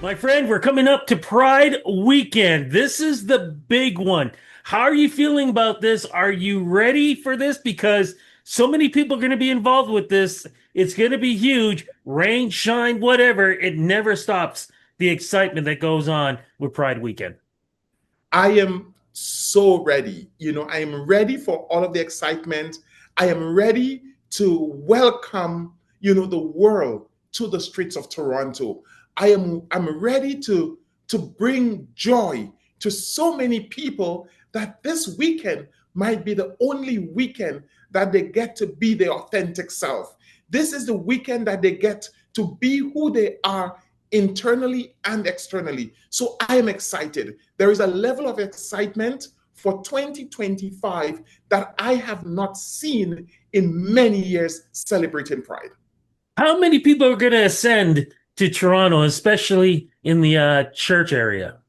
My friend, we're coming up to Pride weekend. This is the big one. How are you feeling about this? Are you ready for this? Because so many people are going to be involved with this. It's going to be huge. Rain, shine, whatever. It never stops the excitement that goes on with Pride weekend. I am so ready. I am ready for all of the excitement. I am ready to welcome, the world to the streets of Toronto. I'm ready to bring joy to so many people that this weekend might be the only weekend that they get to be their authentic self. This is the weekend that they get to be who they are internally and externally. So I am excited. There is a level of excitement for 2025 that I have not seen in many years celebrating Pride. How many people are going to ascend to Toronto, especially in the church area?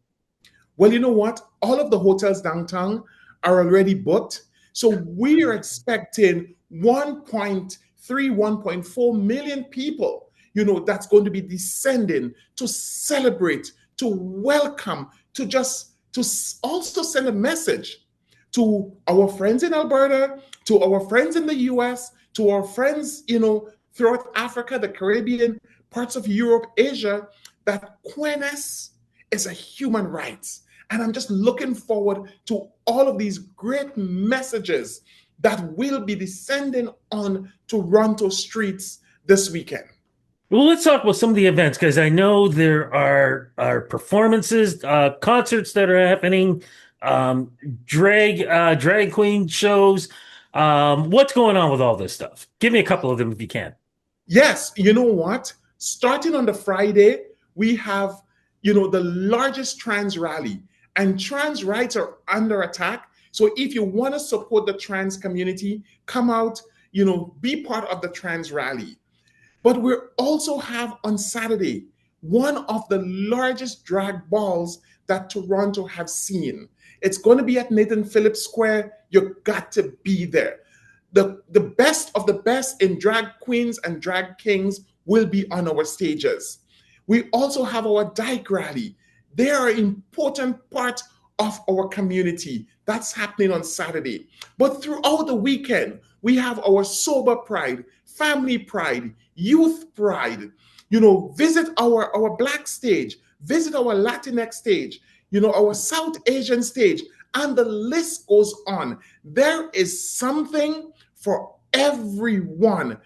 Well, you know what? All of the hotels downtown are already booked. So we are expecting 1.3, 1.4 million people, that's going to be descending to celebrate, to welcome, to also send a message to our friends in Alberta, to our friends in the US, to our friends, throughout Africa, the Caribbean, parts of Europe, Asia, that queerness is a human right. And I'm just looking forward to all of these great messages that will be descending on Toronto streets this weekend. Well, let's talk about some of the events because I know there are performances, concerts that are happening, um, drag queen shows. What's going on with all this stuff? Give me a couple of them if you can. Yes, you know what? Starting on the Friday, we have, the largest trans rally, and trans rights are under attack. So if you want to support the trans community, come out, be part of the trans rally. But we also have on Saturday one of the largest drag balls that Toronto have seen. It's going to be at Nathan Phillips Square. You've got to be there. The best of the best in drag queens and drag kings will be on our stages. We also have our Dyke Rally. They are an important part of our community. That's happening on Saturday. But throughout the weekend, we have our Sober Pride, Family Pride, Youth Pride. Visit our Black stage, visit our Latinx stage, our South Asian stage, and the list goes on. There is something for everyone,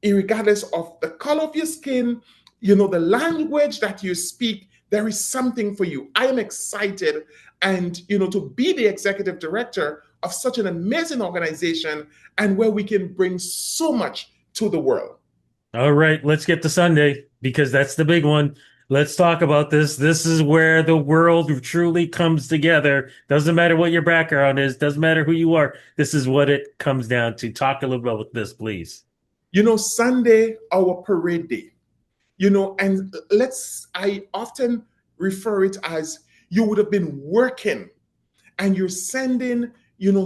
regardless of the color of your skin, the language that you speak. There is something for you. I am excited, and to be the executive director of such an amazing organization and where we can bring so much to the world. All right, let's get to Sunday because that's the big one. Let's talk about this. This is where the world truly comes together. Doesn't matter what your background is, doesn't matter who you are. This is what it comes down to. Talk a little bit about this, please. Sunday, our parade day, and I often refer it as you would have been working and you're sending,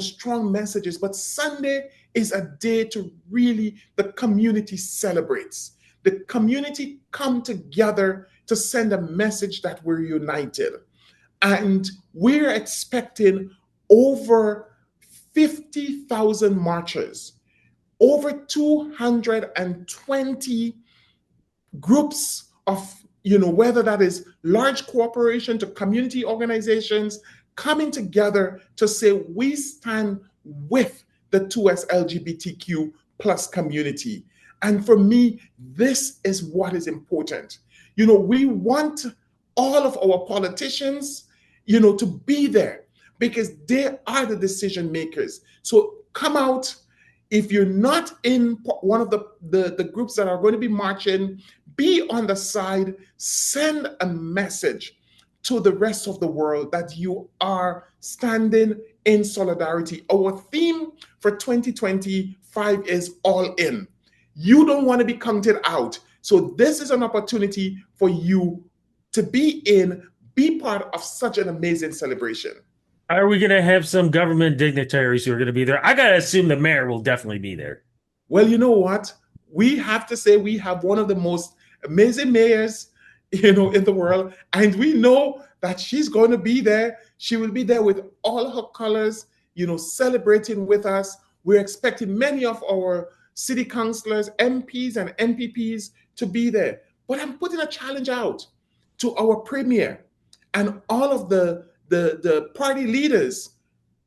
strong messages. But Sunday is a day to really, the community celebrates. The community come together to send a message that we're united. And we're expecting over 50,000 marchers, over 220 groups of, whether that is large corporation to community organizations coming together to say we stand with the 2S LGBTQ plus community. And for me, this is what is important. We want all of our politicians, to be there because they are the decision makers. So come out. If you're not in one of the groups that are going to be marching, be on the side, send a message to the rest of the world that you are standing in solidarity. Our theme for 2025 is all in. You don't want to be counted out. So this is an opportunity for you to be part of such an amazing celebration. Are we going to have some government dignitaries who are going to be there? I got to assume the mayor will definitely be there. Well, you know what? We have to say we have one of the most amazing mayors, in the world. And we know that she's going to be there. She will be there with all her colors, celebrating with us. We're expecting many of our city councilors, MPs, and MPPs to be there. But I'm putting a challenge out to our premier and all of the party leaders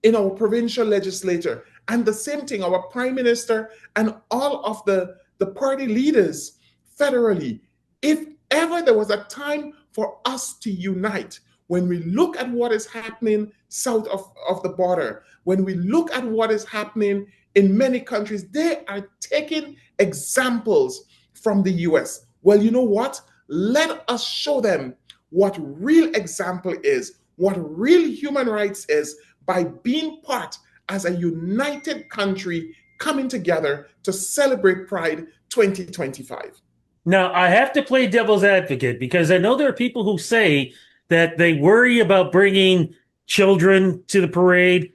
in our provincial legislature. And the same thing, our prime minister and all of the party leaders federally. If ever there was a time for us to unite, when we look at what is happening south of the border, when we look at what is happening in many countries, they are taking examples from the US. Well, you know what? Let us show them what real example is, what real human rights is, by being part as a united country coming together to celebrate Pride 2025. Now, I have to play devil's advocate because I know there are people who say that they worry about bringing children to the parade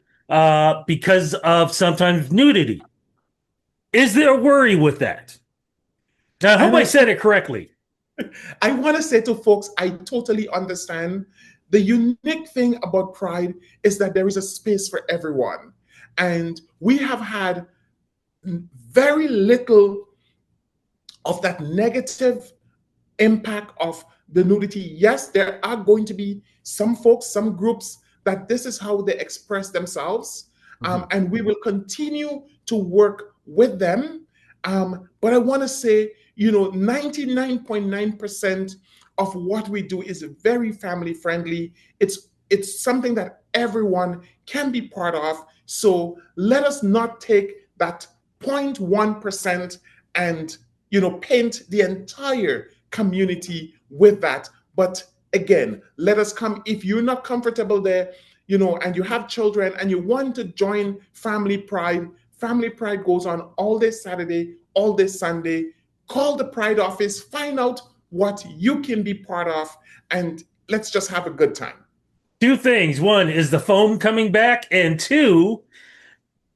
because of sometimes nudity. Is there a worry with that? Now, I hope And I said it correctly. I want to say to folks, I totally understand. The unique thing about Pride is that there is a space for everyone. And we have had very little of that negative impact of the nudity. Yes, there are going to be some folks, some groups that this is how they express themselves. And we will continue to work with them. But I want to say, 99.9% of what we do is very family friendly. It's something that everyone can be part of. So let us not take that 0.1% and paint the entire community with that. But again, let us come. If you're not comfortable there, and you have children and you want to join Family Pride, Family Pride goes on all day Saturday, all day Sunday. Call the Pride office, find out what you can be part of, and let's just have a good time. Two things. One, is the foam coming back? And two,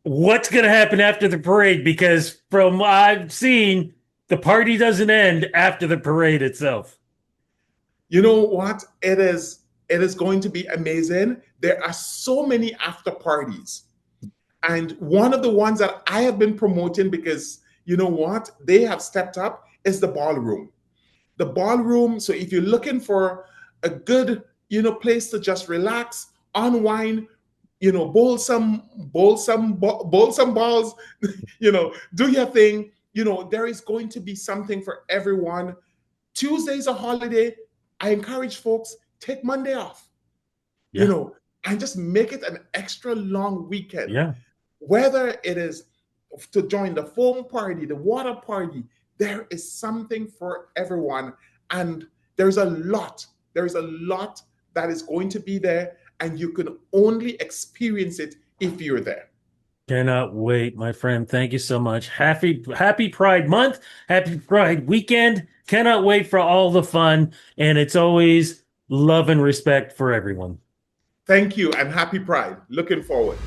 what's going to happen after the parade? Because from what I've seen, the party doesn't end after the parade itself. You know what? It is going to be amazing. There are so many after parties. And one of the ones that I have been promoting, because you know what? They have stepped up, is the ballroom. The ballroom. So if you're looking for a good, place to just relax, unwind, bowl some balls, do your thing. There is going to be something for everyone. Tuesday's a holiday. I encourage folks, take Monday off, Yeah. and just make it an extra long weekend. Yeah. Whether it is to join the foam party, the water party, there is something for everyone. And there's a lot that is going to be there, and you can only experience it if you're there. Cannot wait, my friend. Thank you so much. Happy Pride Month. Happy Pride Weekend. Cannot wait for all the fun. And it's always love and respect for everyone. Thank you, and happy Pride. Looking forward.